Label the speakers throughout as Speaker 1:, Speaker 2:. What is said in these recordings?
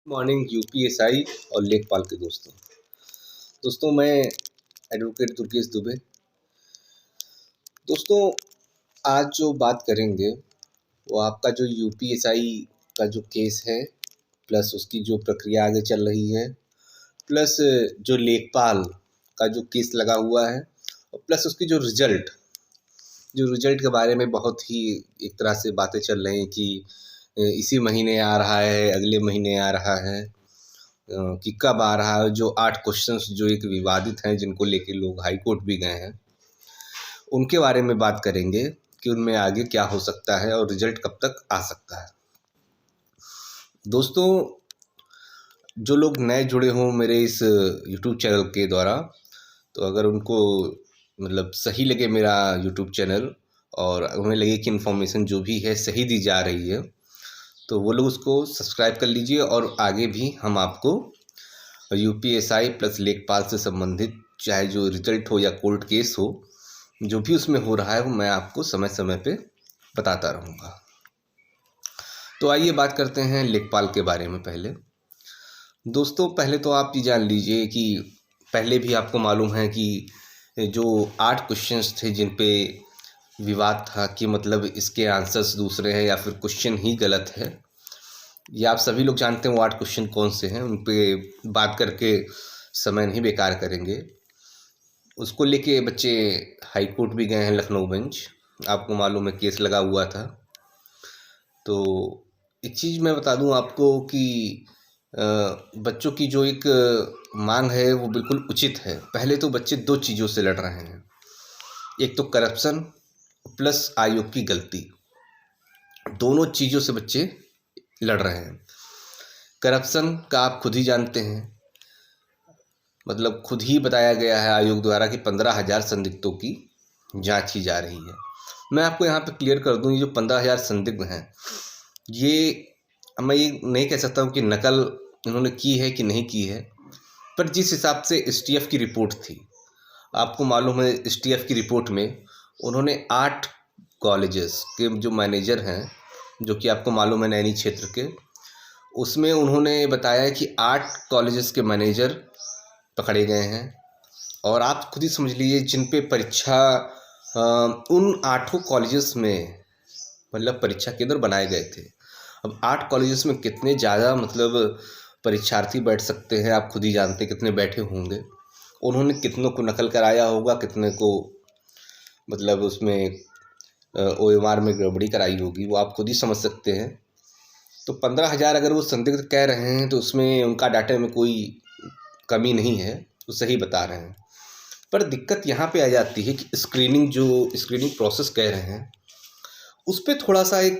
Speaker 1: Morning UPSI और लेखपाल के दोस्तों मैं एडवोकेट दुर्गेश दुबे। दोस्तों आज जो बात करेंगे वो आपका जो यूपीएसआई का जो केस है, प्लस उसकी जो प्रक्रिया आगे चल रही है, प्लस जो लेखपाल का जो केस लगा हुआ है, और प्लस उसकी जो रिजल्ट के बारे में बहुत ही एक तरह से बातें चल रही हैं कि इसी महीने आ रहा है, अगले महीने आ रहा है, कि कब आ रहा है। जो 8 क्वेश्चंस जो एक विवादित हैं, जिनको लेके लोग हाई कोर्ट भी गए हैं, उनके बारे में बात करेंगे कि उनमें आगे क्या हो सकता है और रिजल्ट कब तक आ सकता है। दोस्तों जो लोग नए जुड़े हों मेरे इस यूट्यूब चैनल के द्वारा, तो अगर उनको मतलब सही लगे मेरा यूट्यूब चैनल और उन्हें लगे कि इन्फॉर्मेशन जो भी है सही दी जा रही है, तो वो लोग उसको सब्सक्राइब कर लीजिए। और आगे भी हम आपको यूपीएसआई प्लस लेखपाल से संबंधित चाहे जो रिजल्ट हो या कोर्ट केस हो, जो भी उसमें हो रहा है वो मैं आपको समय समय पे बताता रहूँगा। तो आइए बात करते हैं लेखपाल के बारे में। दोस्तों पहले तो आप ये जान लीजिए कि पहले भी आपको मालूम है कि जो 8 क्वेश्चंस थे जिन पे विवाद था कि मतलब इसके आंसर्स दूसरे हैं या फिर क्वेश्चन ही गलत है, ये आप सभी लोग जानते हैं वो 8 क्वेश्चन कौन से हैं। उन पे बात करके समय नहीं बेकार करेंगे। उसको लेके बच्चे हाई कोर्ट भी गए हैं, लखनऊ बेंच। आपको मालूम है केस लगा हुआ था। तो एक चीज़ मैं बता दूं आपको कि बच्चों की जो एक मांग है वो बिल्कुल उचित है। पहले तो बच्चे 2 चीज़ों से लड़ रहे हैं, एक तो करप्शन प्लस आयोग की गलती। दोनों चीज़ों से बच्चे लड़ रहे हैं। करप्शन का आप खुद ही जानते हैं, मतलब खुद ही बताया गया है आयोग द्वारा कि 15,000 संदिग्धों की जांच की जा रही है। मैं आपको यहाँ पे क्लियर कर दूँ, ये जो 15,000 संदिग्ध हैं, ये मैं ये नहीं कह सकता हूँ कि नकल इन्होंने की है कि नहीं की है, पर जिस हिसाब से एसटीएफ की रिपोर्ट थी, आपको मालूम है एसटीएफ की रिपोर्ट में उन्होंने 8 कॉलेजेस के जो मैनेजर हैं, जो कि आपको मालूम है नैनी क्षेत्र के, उसमें उन्होंने बताया कि 8 कॉलेजेस के मैनेजर पकड़े गए हैं। और आप खुद ही समझ लीजिए जिन पे परीक्षा उन 8 कॉलेजेस में मतलब परीक्षा केंद्र बनाए गए थे। अब 8 कॉलेजेस में कितने ज़्यादा मतलब परीक्षार्थी बैठ सकते हैं, आप खुद ही जानते हैं कितने बैठे होंगे। उन्होंने कितनों को नकल कराया होगा, कितने को मतलब उसमें ओएमआर में गड़बड़ी कराई होगी, वो आप खुद ही समझ सकते हैं। तो 15,000 अगर वो संदिग्ध कह रहे हैं तो उसमें उनका डाटा में कोई कमी नहीं है, तो सही बता रहे हैं। पर दिक्कत यहाँ पे आ जाती है कि स्क्रीनिंग प्रोसेस कह रहे हैं, उस पर थोड़ा सा एक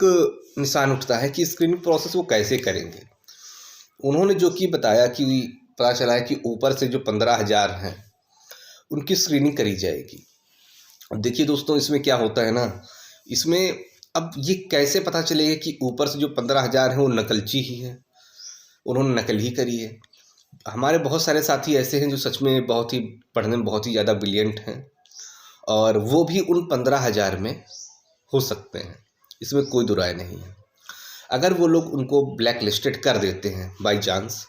Speaker 1: निशान उठता है कि स्क्रीनिंग प्रोसेस वो कैसे करेंगे। उन्होंने जो कि बताया कि पता चला है कि ऊपर से जो 15,000 हैं उनकी स्क्रीनिंग करी जाएगी। अब देखिए दोस्तों इसमें क्या होता है ना, इसमें अब ये कैसे पता चलेगा कि ऊपर से जो 15,000 हैं वो नकलची ही हैं, उन्होंने नकल ही करी है। हमारे बहुत सारे साथी ऐसे हैं जो सच में बहुत ही पढ़ने में बहुत ही ज़्यादा ब्रिलियंट हैं, और वो भी उन 15,000 में हो सकते हैं, इसमें कोई दो राय नहीं है। अगर वो लोग उनको ब्लैक लिस्टेड कर देते हैं, बाई चांस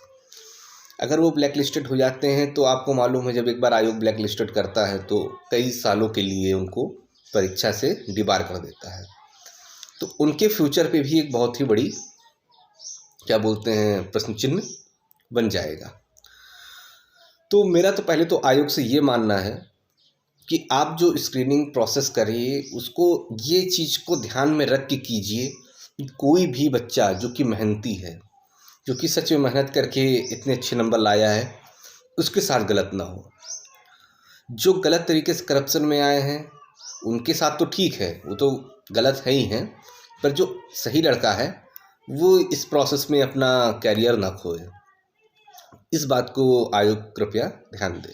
Speaker 1: अगर वो ब्लैक लिस्टेड हो जाते हैं, तो आपको मालूम है जब एक बार आयोग ब्लैक लिस्टेड करता है तो कई सालों के लिए उनको परीक्षा से डिबार कर देता है। तो उनके फ्यूचर पे भी एक बहुत ही बड़ी क्या बोलते हैं प्रश्न चिन्ह बन जाएगा। तो मेरा तो पहले तो आयोग से ये मानना है कि आप जो स्क्रीनिंग प्रोसेस करिए उसको ये चीज़ को ध्यान में रख के कीजिए कि कोई भी बच्चा जो कि मेहनती है, जो कि सच में मेहनत करके इतने अच्छे नंबर लाया है, उसके साथ गलत ना हो। जो गलत तरीके से करप्शन में आए हैं उनके साथ तो ठीक है, वो तो गलत है ही हैं, पर जो सही लड़का है वो इस प्रोसेस में अपना कैरियर ना खोए, इस बात को आयोग कृपया ध्यान दे।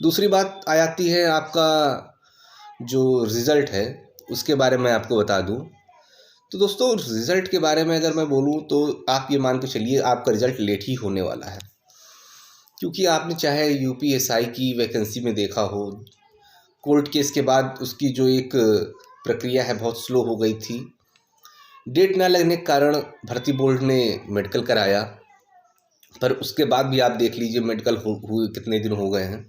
Speaker 1: दूसरी बात आ जाती है आपका जो रिज़ल्ट है, उसके बारे में आपको बता दूं। तो दोस्तों रिज़ल्ट के बारे में अगर मैं बोलूं तो आप ये मान के चलिए आपका रिज़ल्ट लेट ही होने वाला है, क्योंकि आपने चाहे यूपीएसआई की वैकेंसी में देखा हो, कोर्ट केस के बाद उसकी जो एक प्रक्रिया है बहुत स्लो हो गई थी। डेट ना लगने के कारण भर्ती बोर्ड ने मेडिकल कराया, पर उसके बाद भी आप देख लीजिए मेडिकल हुए कितने दिन हो गए हैं,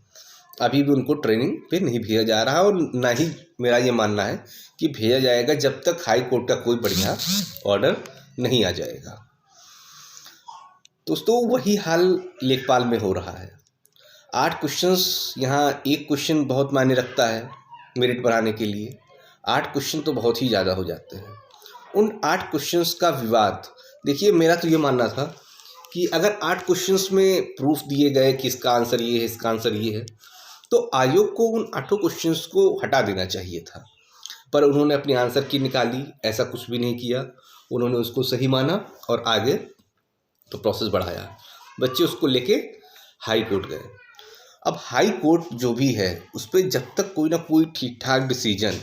Speaker 1: अभी भी उनको ट्रेनिंग पे नहीं भेजा जा रहा, और ना ही मेरा ये मानना है कि भेजा जाएगा जब तक हाई कोर्ट का कोई बढ़िया ऑर्डर नहीं आ जाएगा। दोस्तों वही हाल लेखपाल में हो रहा है। 8 क्वेश्चंस, यहाँ एक क्वेश्चन बहुत मायने रखता है मेरिट बढ़ाने के लिए, 8 क्वेश्चन तो बहुत ही ज़्यादा हो जाते हैं। उन 8 क्वेश्चंस का विवाद, देखिए मेरा तो ये मानना था कि अगर 8 क्वेश्चंस में प्रूफ दिए गए कि इसका आंसर ये है, इसका आंसर ये है, तो आयोग को उन 8 क्वेश्चंस को हटा देना चाहिए था। पर उन्होंने अपनी आंसर की निकाली, ऐसा कुछ भी नहीं किया। उन्होंने उसको सही माना और आगे तो प्रोसेस बढ़ाया। बच्चे उसको लेके हाई कोर्ट गए। अब हाई कोर्ट जो भी है उस पर जब तक कोई ना कोई ठीक ठाक डिसीजन,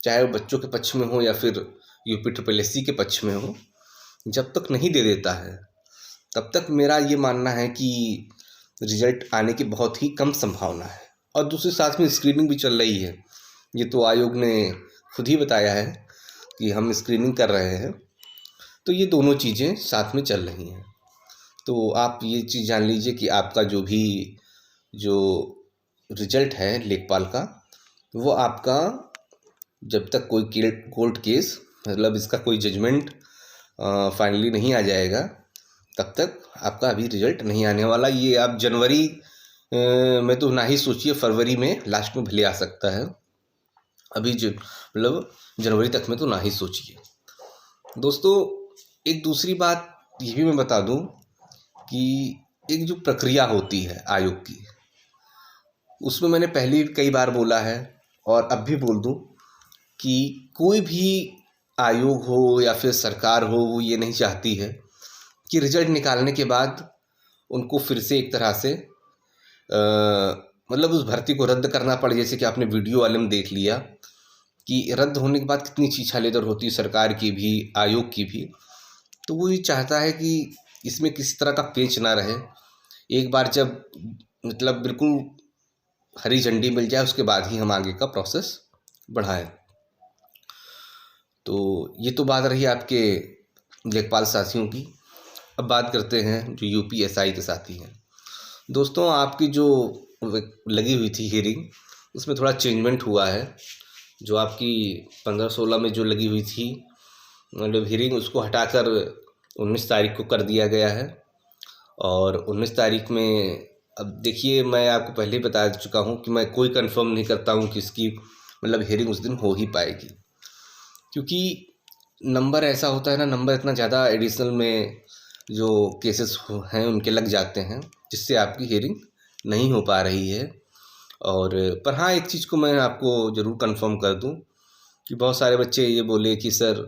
Speaker 1: चाहे वो बच्चों के पक्ष में हो या फिर UPSSC के पक्ष में हो, जब तक नहीं दे देता है तब तक मेरा ये मानना है कि रिजल्ट आने की बहुत ही कम संभावना है। और दूसरे साथ में स्क्रीनिंग भी चल रही है, ये तो आयोग ने खुद ही बताया है कि हम स्क्रीनिंग कर रहे हैं। तो ये दोनों चीज़ें साथ में चल रही हैं। तो आप ये चीज़ जान लीजिए कि आपका जो रिजल्ट है लेखपाल का, वो आपका जब तक कोई कोर्ट केस, मतलब इसका कोई जजमेंट फाइनली नहीं आ जाएगा, तब तक आपका अभी रिजल्ट नहीं आने वाला। ये आप जनवरी में तो ना ही सोचिए, फरवरी में लास्ट में भले आ सकता है, अभी जो मतलब जनवरी तक में तो ना ही सोचिए। दोस्तों एक दूसरी बात ये भी मैं बता दूं कि एक जो प्रक्रिया होती है आयोग की, उसमें मैंने पहले कई बार बोला है और अब भी बोल दूं कि कोई भी आयोग हो या फिर सरकार हो, वो ये नहीं चाहती है कि रिजल्ट निकालने के बाद उनको फिर से एक तरह से मतलब उस भर्ती को रद्द करना पड़े। जैसे कि आपने वीडियो वाले में देख लिया कि रद्द होने के बाद कितनी छीछालेदर होती है सरकार की भी, आयोग की भी। तो वो ये चाहता है कि इसमें किसी तरह का पेच ना रहे। एक बार जब मतलब बिल्कुल हरी झंडी मिल जाए उसके बाद ही हम आगे का प्रोसेस बढ़ाएं। तो ये तो बात रही आपके लेखपाल साथियों की। अब बात करते हैं जो UPSI के साथी हैं। दोस्तों आपकी जो लगी हुई थी हियरिंग, उसमें थोड़ा चेंजमेंट हुआ है। जो आपकी 15-16 में जो लगी हुई थी मतलब हियरिंग, उसको हटाकर 19 तारीख को कर दिया गया है। और 19 तारीख में अब देखिए, मैं आपको पहले ही बता चुका हूँ कि मैं कोई कंफर्म नहीं करता हूँ कि इसकी मतलब हियरिंग उस दिन हो ही पाएगी, क्योंकि नंबर ऐसा होता है ना, नंबर इतना ज़्यादा एडिशनल में जो केसेस हैं उनके लग जाते हैं, जिससे आपकी हियरिंग नहीं हो पा रही है। और पर हाँ, एक चीज़ को मैं आपको ज़रूर कंफर्म कर दूं कि बहुत सारे बच्चे ये बोले कि सर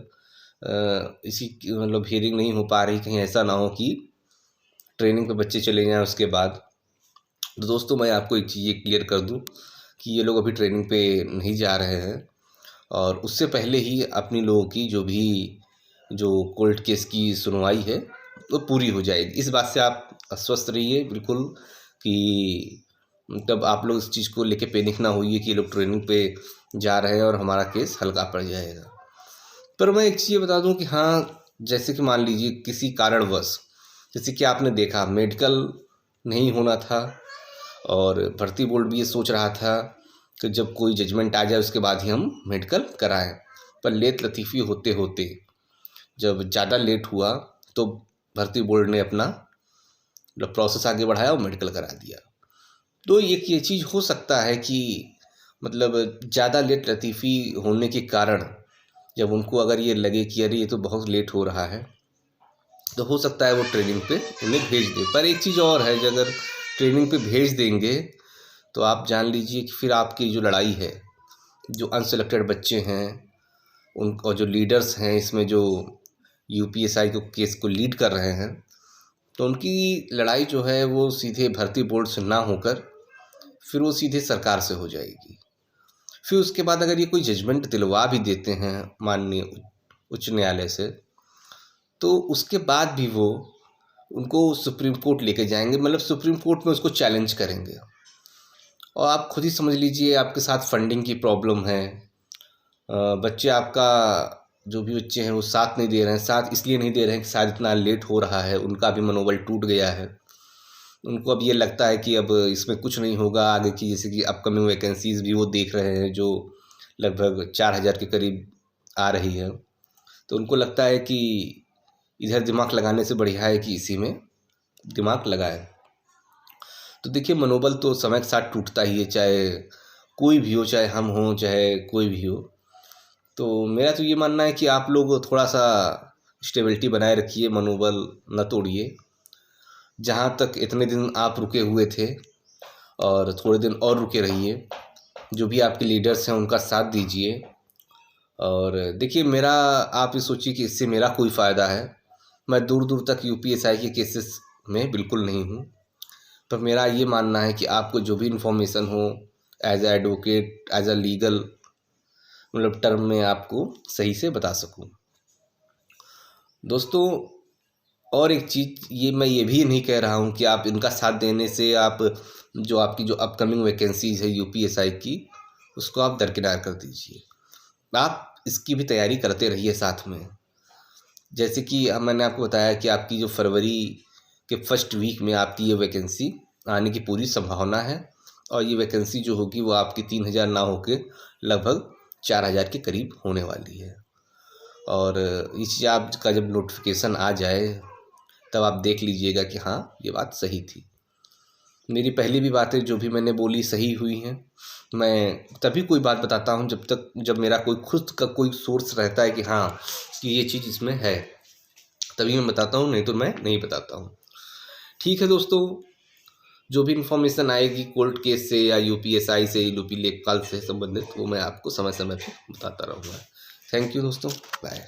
Speaker 1: इसी मतलब हियरिंग नहीं हो पा रही, कहीं ऐसा ना हो कि ट्रेनिंग पे बच्चे चले जाएं उसके बाद। तो दोस्तों मैं आपको एक चीज़ ये क्लियर कर दूं कि ये लोग अभी ट्रेनिंग पे नहीं जा रहे हैं, और उससे पहले ही अपनी लोगों की जो कोर्ट केस की सुनवाई है वो पूरी हो जाएगी। इस बात से आप आश्वस्त रहिए बिल्कुल कि तब आप लोग इस चीज़ को लेके पैनिक ना होइए कि ये लोग ट्रेनिंग पे जा रहे हैं और हमारा केस हल्का पड़ जाएगा। पर मैं एक चीज़ बता दूं कि हाँ, जैसे कि मान लीजिए किसी कारणवश, जैसे कि आपने देखा मेडिकल नहीं होना था और भर्ती बोर्ड भी ये सोच रहा था कि जब कोई जजमेंट आ जाए उसके बाद ही हम मेडिकल कराएं, पर लेट लतीफ़ी होते होते जब ज़्यादा लेट हुआ तो भर्ती बोर्ड ने अपना प्रोसेस आगे बढ़ाया और मेडिकल करा दिया। तो ये चीज़ हो सकता है कि मतलब ज़्यादा लेट लतीफ़ी होने के कारण जब उनको अगर ये लगे कि अरे ये तो बहुत लेट हो रहा है, तो हो सकता है वो ट्रेनिंग पे उन्हें भेज दे। पर एक चीज़ और है, अगर ट्रेनिंग पे भेज देंगे तो आप जान लीजिए कि फिर आपकी जो लड़ाई है, जो अनसेलेक्टेड बच्चे हैं उन और जो लीडर्स हैं इसमें जो UPSI को केस को लीड कर रहे हैं, तो उनकी लड़ाई जो है वो सीधे भर्ती बोर्ड से ना होकर फिर वो सीधे सरकार से हो जाएगी। फिर उसके बाद अगर ये कोई जजमेंट दिलवा भी देते हैं माननीय उच्च न्यायालय से, तो उसके बाद भी वो उनको सुप्रीम कोर्ट लेके जाएंगे, मतलब सुप्रीम कोर्ट में उसको चैलेंज करेंगे। और आप खुद ही समझ लीजिए आपके साथ फंडिंग की प्रॉब्लम है, बच्चे आपका जो भी बच्चे हैं वो साथ नहीं दे रहे हैं। साथ इसलिए नहीं दे रहे हैं कि शायद इतना लेट हो रहा है, उनका भी मनोबल टूट गया है। उनको अब ये लगता है कि अब इसमें कुछ नहीं होगा आगे की, जैसे कि अपकमिंग वैकेंसीज़ भी वो देख रहे हैं जो लगभग 4000 के करीब आ रही है। तो उनको लगता है कि इधर दिमाग लगाने से बढ़िया है कि इसी में दिमाग लगाएं। तो देखिए, मनोबल तो समय के साथ टूटता ही है, चाहे कोई भी हो, चाहे हम हों, चाहे कोई भी हो। तो मेरा तो ये मानना है कि आप लोग थोड़ा सा स्टेबिलिटी बनाए रखिए, मनोबल न तोड़िए। जहाँ तक इतने दिन आप रुके हुए थे और थोड़े दिन और रुके रहिए, जो भी आपके लीडर्स हैं उनका साथ दीजिए। और देखिए, मेरा आप ये सोचिए कि इससे मेरा कोई फ़ायदा है, मैं दूर दूर तक यूपीएसआई के केसेस में बिल्कुल नहीं हूँ। पर मेरा ये मानना है कि आपको जो भी इन्फॉर्मेशन हो as a advocate, as a legal मतलब टर्म में आपको सही से बता सकूं। दोस्तों, और एक चीज़, ये मैं ये भी नहीं कह रहा हूँ कि आप इनका साथ देने से आप जो आपकी जो अपकमिंग वैकेंसीज है यूपीएसआई की, उसको आप दरकिनार कर दीजिए। आप इसकी भी तैयारी करते रहिए साथ में। जैसे कि मैंने आपको बताया कि आपकी जो फरवरी के फर्स्ट वीक में आपकी ये वैकेंसी आने की पूरी संभावना है, और ये वैकेंसी जो होगी वो आपकी 3000 ना होके लगभग 4000 के करीब होने वाली है। और इस चीज़ आपका जब नोटिफिकेशन आ जाए तब आप देख लीजिएगा कि हाँ, ये बात सही थी। मेरी पहली भी बातें जो भी मैंने बोली सही हुई हैं। मैं तभी कोई बात बताता हूँ जब मेरा कोई खुद का कोई सोर्स रहता है कि हाँ, कि ये चीज़ इसमें है, तभी मैं बताता हूँ, नहीं तो मैं नहीं बताता हूँ। ठीक है दोस्तों, जो भी इन्फॉर्मेशन आएगी कोर्ट केस से या यूपीएसआई से, यूपी लेखपाल से संबंधित, वो मैं आपको समय समय पर बताता रहूँगा। थैंक यू दोस्तों, बाय।